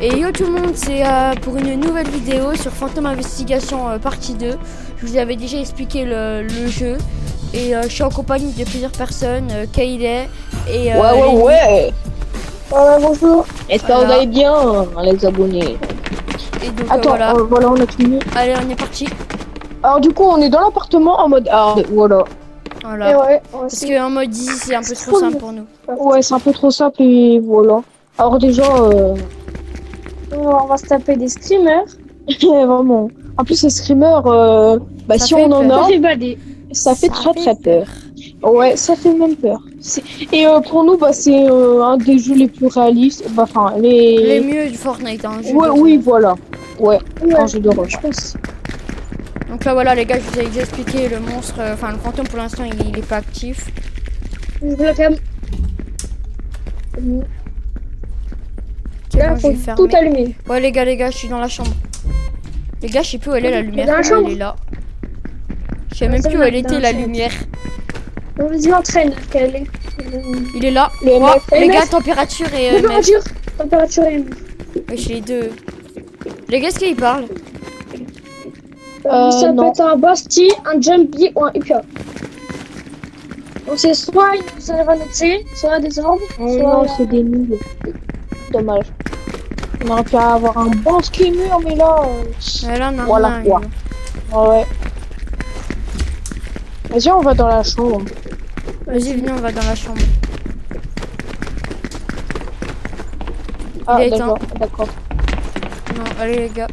Et yo tout le monde, c'est pour une nouvelle vidéo sur Phantom Investigation partie 2. Je vous avais déjà expliqué le jeu. Et je suis en compagnie de plusieurs personnes, Kayleigh et Lenny. Ouais. Bonjour. J'espère que vous allez bien, les abonnés. Et donc Attends, voilà. voilà, on a fini. Allez, on est parti. Alors du coup, on est dans l'appartement en mode hard, voilà. Voilà. Et ouais, Parce qu'en mode easy, c'est un peu trop simple pour nous. Ouais, c'est un peu trop simple et voilà. Alors déjà, on va se taper des screamers. vraiment. En plus, les screamers, Ça si fait on en peur. a, fait bader. ça fait Ça très fait peur. Ouais, ça fait même peur. Et pour nous, c'est un des jeux les plus réalistes. Enfin, Les mieux du Fortnite, hein. Ouais, oui, voilà. Ouais, un jeu d'horreur. Je pense. Donc là voilà les gars, je vous ai déjà expliqué le monstre, enfin le fantôme pour l'instant il est pas actif. Je veux quand même. C'est Là, bon, je faut vais fermer. tout allumer. Ouais les gars, je suis dans la chambre. Les gars, je sais plus où elle est la lumière. Dans la Elle chambre est là. Je sais même Ça plus où va, elle dans était la la chambre. lumière. On vas-y, entraîne. Quelle est Il est là. Le Oh, mec, les le gars, mec. température et mèche. Température. Température et. Ouais, chez les deux. Les gars, est-ce qu'ils parlent? Ça peut non. être un Basti, un Jumpy ou un Hypia. Donc c'est soit il nous arrive à notre tirer, soit des orbes, soit. Non, c'est des nuls. Dommage. On aurait pu avoir un bon screamer, mais là. Ouais, là, on a Voilà rien, quoi. Ouais. Vas-y, on va dans la chambre. Vas-y, venez, on va dans la chambre. Ah, Il est éteint. d'accord. Non, allez les gars,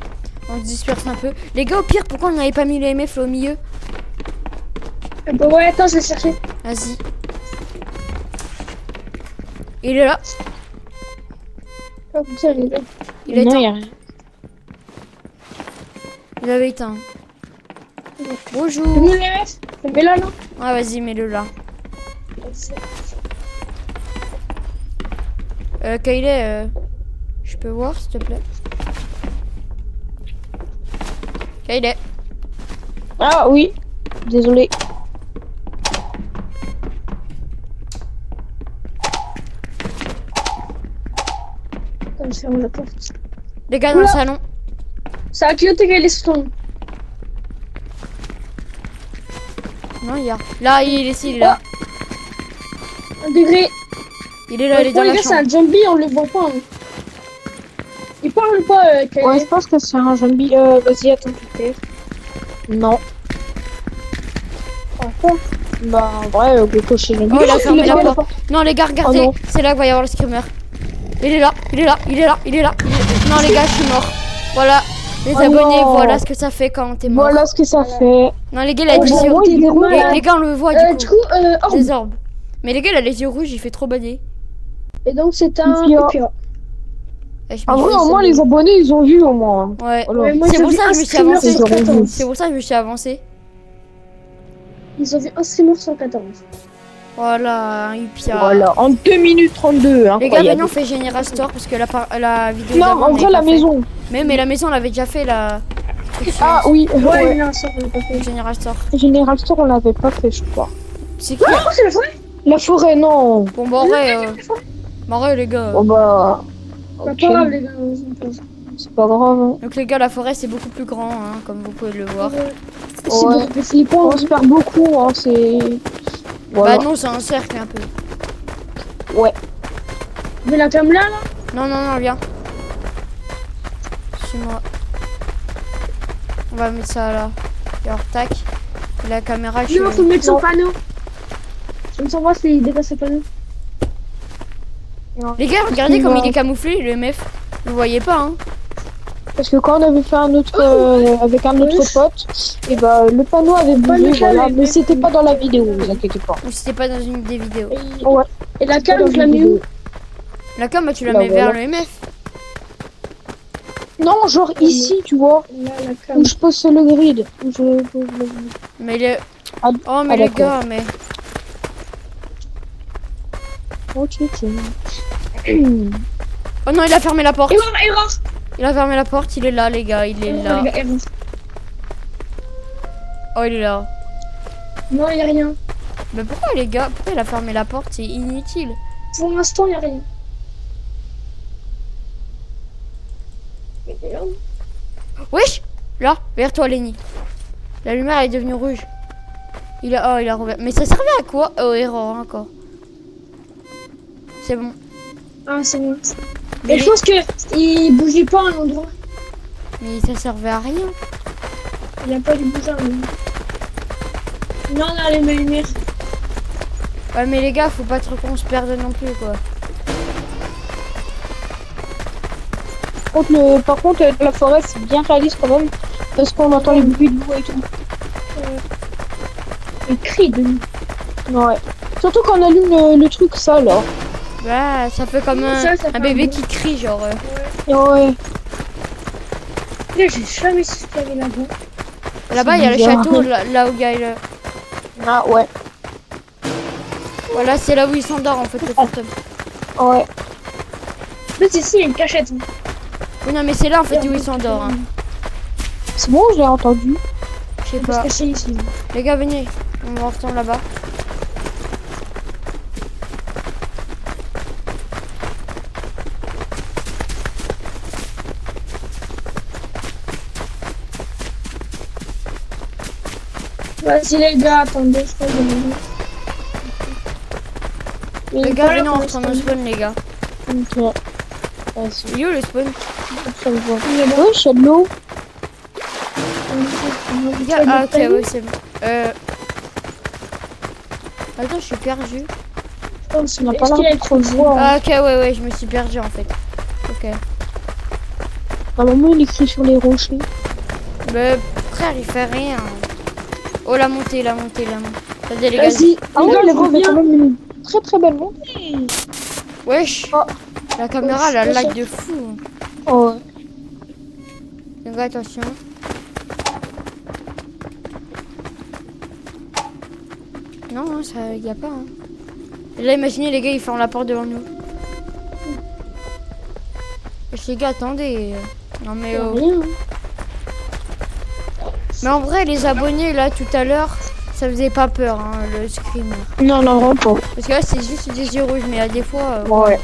on se disperse un peu. Les gars, au pire, pourquoi on n'avait pas mis les MF au milieu? Bah ouais, attends, je vais chercher. Vas-y. Il est là. Oh, putain, il est là. Il est Non, éteint. y a rien. Il avait éteint. Bonjour. Nous les mecs. Mais là, non. Ah, vas-y, mets-le là. Kayleigh, je peux voir, s'il te plaît? Kayleigh. Ah oui. Désolé. Attends, je ferme la porte. Les gars, dans le Oula. salon. Ça a clignoté qu'elle est stone. Non, il y a. Là, il est ici, il est là. 1 degré. Il est là, il est dans les la gars, c'est chambre. un Jumpy, on le voit pas. Hein. Il parle pas, Kayleigh. Ouais, je pense que c'est un zombie. Vas-y, attends, peut-être. Non. Pourquoi Bah, en vrai, Gecko chez zombie. Oh, il a fermé la fermé porte. Non, les gars, regardez. Oh non. C'est là qu'il va y avoir le screamer. Il est là, il est là, il est là, il est là. Non, les gars, je suis mort. Voilà. Les Oh abonnés, non. voilà ce que ça fait quand t'es mort. Voilà ce que ça fait. Non, les gars, il a Oh, des j'ai yeux envie de rouges. mal. Les gars, on le voit Du coup, orbe. Des orbes. Mais les gars, il a les yeux rouges, il fait trop bader. Et donc, c'est un Hypia. Hypia. Eh, je En me vrai, suis- au moins, les abonnés, ils ont vu au moins. Ouais. Voilà. Ouais, moi, C'est ils ont pour vu ça que un je me suis streamer avancé. Ils auraient vu. 114. C'est pour ça que je me suis avancé. Ils ont vu un streamer 114. Voilà, un Upia. Voilà, en 2 minutes 32. Les gars, Incroyable. venez, on fait General Store parce que la vidéo Non, d'avant, en on vrai, avait la pas fait. maison. Mais la maison, on l'avait déjà fait, la... Ah oui, Ouais, ouais. il y a un sort, on l'a pas fait. General Store. General Store, on l'avait pas fait, je crois. C'est qui? Oh, c'est le vrai. La forêt, non. Bon, bah, en vrai, les gars. Oh bah. Bah, Ok. pas grave, les gars. C'est pas grave. Hein. Donc, les gars, la forêt, c'est beaucoup plus grand, hein, comme vous pouvez le voir. C'est Ouais. beaucoup plus flippant. On se perd beaucoup, hein, c'est. Voilà. Bah, non, c'est un cercle un peu. Ouais. Mais la cam là, Non, viens. Suis-moi. On va mettre ça là. Et alors, tac. Et la caméra, je non, faut mettre son panneau. Je me sens pas s'il dépasse le panneau. Les gars, regardez comme il est camouflé, le MF. Vous voyez pas, hein? Parce que quand on avait fait un autre avec un autre Oui. pote, et bah le panneau avait bougé, le voilà, calme, mais c'était pas dans la vidéo, vous inquiétez pas. Ou c'était pas dans une des vidéos. Ouais. Et la Pas cam, dans je la une mets où? vidéo. La cam, bah, tu la Bah, mets voilà. vers le MF. Non, genre ici, tu vois, Là, la cam. où je pose sur le grid. Où Mais il est... Ah, Oh, mais ah, les d'accord. gars, mais... Ok, ok. Oh non, il a fermé la porte. Erreur. Il a fermé la porte, il est là, les gars, il est là. Les gars, erreur. Oh, il est là. Non, y a rien. Mais pourquoi, les gars? Pourquoi il a fermé la porte? C'est inutile. Pour l'instant, y a rien. Wesh. Là, vers toi, Lenny. La lumière elle est devenue rouge. Il a rouvert. Mais ça servait à quoi? Oh, erreur encore. C'est bon. Ah, c'est bon. Mais Et je pense que il bougeait pas à un endroit. ça servait à rien. Il a pas dû bouger à un endroit. Non, on a les mêmes lumières. Ouais, mais les gars, faut pas trop qu'on se perde non plus, quoi. Par contre, la forêt, c'est bien réaliste quand même. Parce qu'on entend les bruits de l'eau et tout. Les cris de nous. Ouais. Surtout quand on allume le truc, ça, là. Bah, ça fait comme Ça fait un un bébé bruit. qui crie, genre. Ouais. Là, j'ai jamais su qu'il y avait là-bas. Là-bas, il y a le bizarre. château, là où il y a le... Ah, ouais. Voilà, c'est là où il s'endort, en fait, le fantôme. Ouais. Là, ici, il y a une cachette. Oui, non, mais c'est là, en fait, où il s'endort. Hein. C'est bon, je l'ai entendu. Je sais On va se pas. cacher ici. Les gars, venez. On va retourner là-bas. Vas-y, les gars, attendez, je crois que Les gars, venez, on retourne au spawn, les gars. Ok. Vas-y, Il est où, le spawn? ça me voit. Oui, je suis de l'eau. Les gars, ah, ok, oui, c'est bon. Attends, je suis perdu. On n'a pas l'air de trop le voir. Ah, ok, ouais, je me suis perdu, en fait. Ok. Normalement, il écrit sur les rochers. Mais, frère, il fait rien. Oh, la montée. Regardez, les gars. Vas-y, Ah ouais, les gars, il je a fait quand reviens. même une très belle montée. Wesh. Oh. La caméra, elle a lag de fou. Oh, Les gars, attention. Non, ça y a pas. Hein. Et là, imaginez, les gars, ils ferment la porte devant nous. Wesh, les gars, attendez. Non, mais oh. rien. Mais en vrai, les abonnés, là, tout à l'heure, ça faisait pas peur, hein, le screamer. Non, vraiment pas. Parce que là, c'est juste des yeux rouges, mais à des fois... Ouais.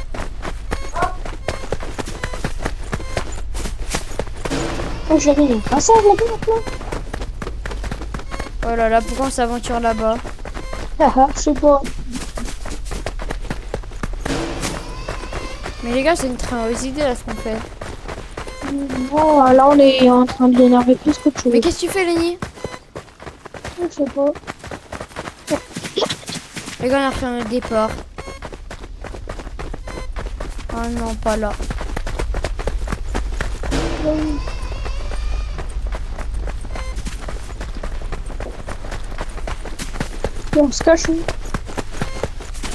Oh, j'avais un passage là-bas maintenant. Oh là là, pourquoi on s'aventure là-bas? Je sais pas. Mais les gars, c'est une très mauvaise idée, là, ce qu'on fait. Oh, là, on est en train de l'énerver plus qu'autre chose. Mais qu'est-ce que tu fais, Lenny? Je sais pas. Les gars, on a refait un départ. Ah non, pas là. On se cache où?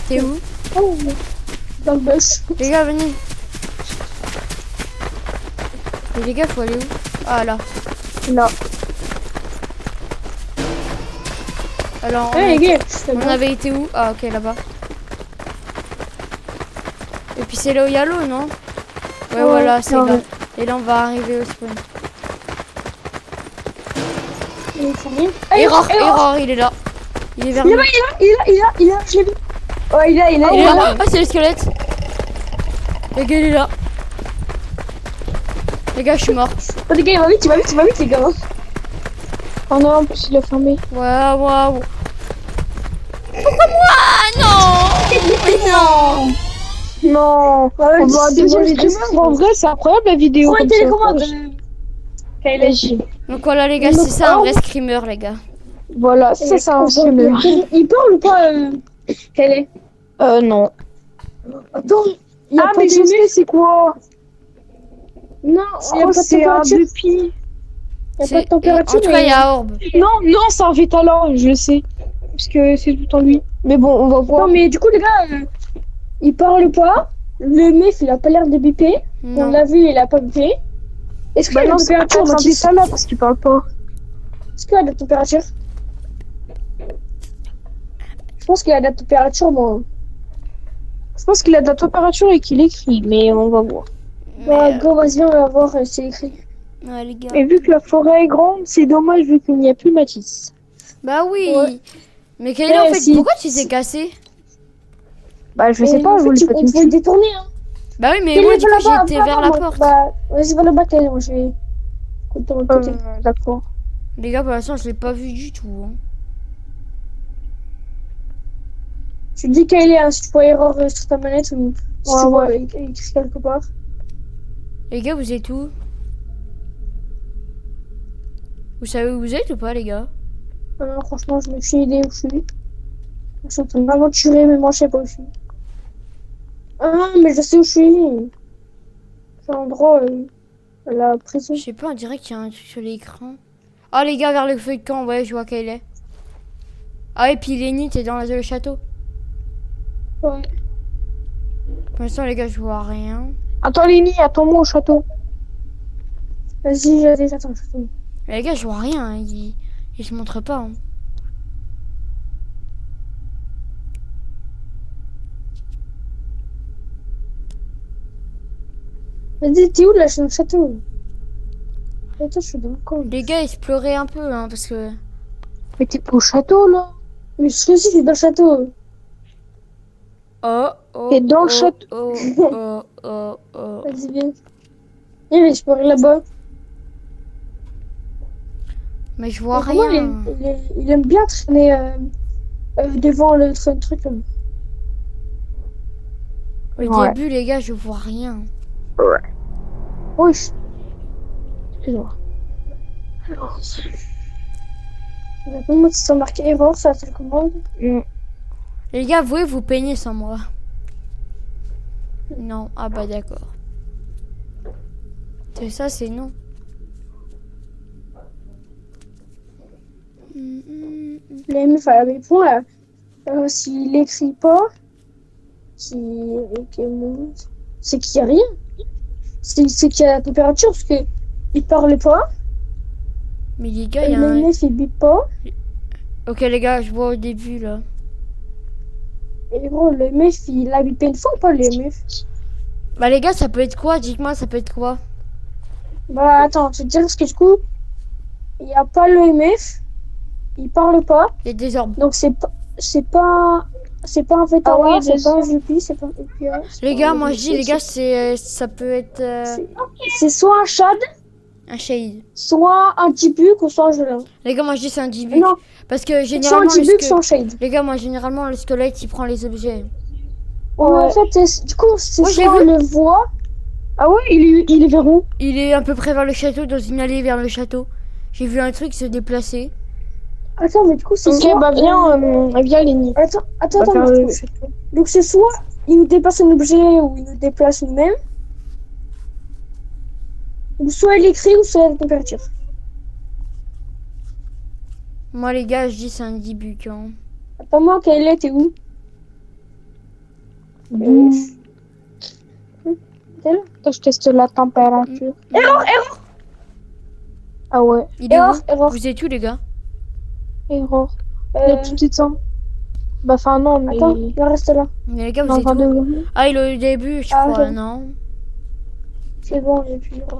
T'es où? Oh, dans le bus. Les gars, venez. Et les gars, faut aller où? Ah là. Là. Alors, Ouais, les gars, on avait été où? Ah, ok, là-bas. Et puis c'est là où il y a l'eau, non? Ouais, voilà, c'est ouais. là. Et là, on va arriver au spawn. Error, il est là. Il est vers nous. Il est là, je l'ai vu. Oh, il est là. Il est là. Ah, c'est le squelette. Les gars, il est là. Les gars, je suis mort. Oh, les gars, il va vite, les gars. Oh non, en plus il a fermé. Waouh. Pourquoi moi? Non. Non. On voit un deuxième streamer. En vrai, c'est incroyable la vidéo. Prends une comme ça. télécommande. Vas-y. Donc voilà, les gars, c'est ça un vrai screamer, les gars. Voilà, ça c'est un streamer. Il parle ou pas quelle est? Non. Attends, il y a Ah, pas mais de je sais, c'est quoi? Non, il y a pas de C'est un température. bupi. Il y a pas de En température. tout cas, il y a Orbe. Non, c'est un Vétalor, je le sais. Parce que c'est tout en lui. Mais bon, on va voir. Non, mais du coup, les gars, il parle pas. Le mef, il a pas l'air de biper. On Non. l'a vu, il a pas bipé. Est-ce qu'il y a de la c'est température, un Mathis? Vétalor parce qu'il parle pas. Est-ce qu'il y a de la température? Je pense qu'il y a de la température, moi. Je pense qu'il a de la température et qu'il écrit, mais on va voir. Ouais, go, vas-y, on va voir, c'est écrit. Ouais, les gars. Et vu que la forêt est grande, c'est dommage vu qu'il n'y a plus Mathis. Bah oui. Ouais. Mais Kayla, en fait, si. pourquoi tu t'es cassé? Bah, je sais Et pas, en je fait, voulais pas on te pouvait tuer. détourner, hein. Bah oui, mais Kelly, moi, du va coup, là-bas, j'étais va vers là-bas, la moi. porte. Bah, vas-y, va là-bas, Kelly, moi je vais. Écoute, de l'autre côté. D'accord. Les gars, pour l'instant, je l'ai pas vu du tout. Hein. Tu dis Kelly, hein, si tu vois erreur sur ta manette ou si Ouais, tu vois ouais. écrit quelque part. Les gars, vous êtes où? Vous savez où vous êtes ou pas, les gars? Ah non, franchement, je me suis idée où je suis. Je suis en train de m'aventurer, mais moi je sais pas où je suis. Ah non, mais je sais où je suis. C'est l'endroit, la Je prison. sais pas, on dirait qu'il y a un truc sur l'écran. Ah, les gars, vers le feu de camp, ouais, je vois qu'elle est. Ah, et puis Lenny, t'es dans le château. Ouais. Pour l'instant, les gars, je vois rien. Attends, Lenny, attends-moi au château. Vas-y, j'attends. Mais les gars, je vois rien. Hein. Il se montre pas. Hein. Vas-y, t'es où là? Je suis dans le château. Attends, je suis dans le camp. Les gars, explorez un peu, hein, parce que... Mais t'es pas au château, là? Mais je suis aussi, t'es dans le château. Oh, oh, T'es dans le oh, château. oh, oh, oh, oh. Vas-y, viens. Viens, je peux aller là-bas. Mais je vois Mais comment rien. il aime bien traîner devant le truc là. Au Ouais. début, les gars, je vois rien. Oui. Excuse-moi. Moi, c'est marqué erreur, ça te le commande. Les gars, vous peignez sans moi. Non, ah bah d'accord. C'est ça, c'est non. Les meufs avec les points, s'il écrit pas, c'est qu'il y a rien. C'est qu'il y a la température, parce que il parle pas, Mais les gars, il et y a les un... meufs ils bipent pas. Ok, les gars, je vois au début, là. Et gros, le meuf il a bipé une fois ou pas, les meufs? Bah les gars, ça peut être quoi? Dites-moi, ça peut être quoi? Bah attends, je vais te dire ce que du coup, il y a pas le MF, il parle pas, Il y a des orbes. donc c'est pas un fait Ah oui, c'est des pas un orbes. Jupi, c'est pas un UPA, c'est Les pas gars, un moi je UPA, dis, les gars, ça peut être c'est soit un Shad, un shade. soit un Tibuc ou soit un Gelin. Les gars, moi je dis c'est un dibuc. Non, Parce que soit un généralement, le Tibuc, squelette... soit un Shade. Les gars, moi généralement, le squelette, il prend les objets. Ouais. En fait, du coup, c'est Ouais, j'ai soit on vu. le voit. Ah ouais, il est vers où? Il est à peu près vers le château, dans une allée vers le château. J'ai vu un truc se déplacer. Attends, mais du coup, c'est Ok, soit. bah viens, Lenny. Attends, On va faire le- Donc c'est soit il nous déplace un obget ou il nous déplace nous-mêmes, ou soit il écrit ou soit la température. Moi, les gars, je dis c'est un dibuc. Hein. Attends-moi, quelle est, t'es où? T'es là? Attends, je teste la température. Erreur. Ah ouais, Il est Erreur, où? erreur. Vous êtes où, les gars? erreur. Il y a tout de suite ça. Bah enfin non, mais... Attends, il reste là. Mais les gars, vous Non, êtes enfin, où? deux. Ah, il est au début, je Ah, crois, je- non? C'est bon, il n'y a plus d'erreur.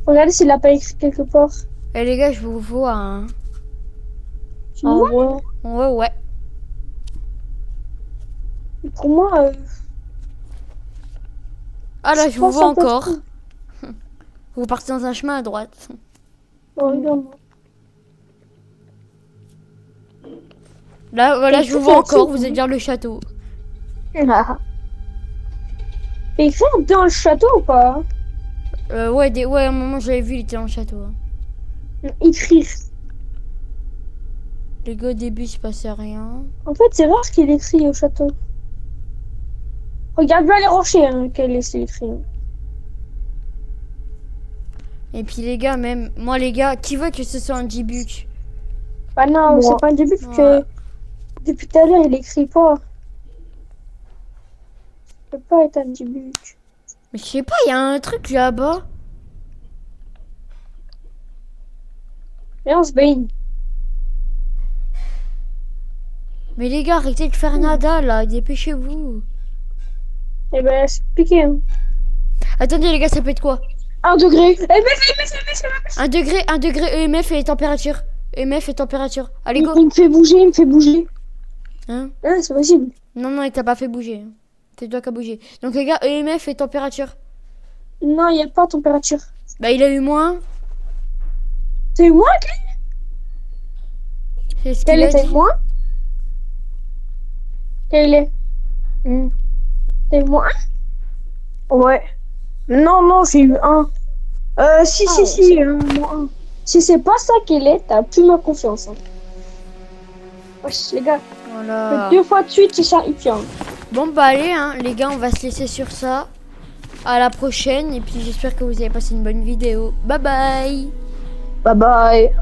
Regardez s'il l'a pas écrit quelque part. Eh, les gars, je vous vois, hein. Tu Ah me vois? ouais. Ouais, ouais. Pour moi, Ah là, je vous pense vois un peu encore. trop. Vous partez dans un chemin à droite. Oh, regarde-moi. Là, voilà, Et je vous tout vois est encore. actif, Vous êtes vers le château. Ah. Et écrit dans le château ou pas? Ouais, à un moment, je l'avais vu, il était dans le château. Hein. Écrire. Les gars, au début, il se passait rien. En fait, c'est rare qu'il écrit au château. Regarde bien les rochers hein, qu'elle laisse écrit. Et puis, les gars, même... Moi, les gars, qui veut que ce soit un dibuc? Bah non, Moi. c'est pas un début parce Ouais. que depuis tout à l'heure, il écrit pas. Ça peut pas être un début. Mais je sais pas, il y a un truc là-bas. Et on se baigne. Mais les gars, arrêtez de faire nada, là. Dépêchez-vous. Eh ben, c'est piqué. Hein. Attendez, les gars, ça peut être quoi? 1 degré. Eh ben, 1 degré EMF et température. EMF et température. Allez, go. Il me fait bouger, il me fait bouger. Hein? Ah, c'est possible. Non, non, il t'a pas fait bouger. C'est toi qui as bougé. Donc les gars, EMF et température. Non, il n'y a pas de température. Bah il a eu moins. C'est moi? C'est ce qu'il Quel a était dit. moi? Quel est? T'as eu moins 1? Ouais. Non, non, j'ai eu 1. Si, Ah, si, ouais, si, moins 1. Si c'est pas ça qu'elle est, t'as plus ma confiance. Hein. Wesh, les gars, Voilà. 2 fois de suite, c'est terrifiant. Bon bah allez, hein, les gars, on va se laisser sur ça. À la prochaine et puis j'espère que vous avez passé une bonne vidéo. Bye bye. Bye bye.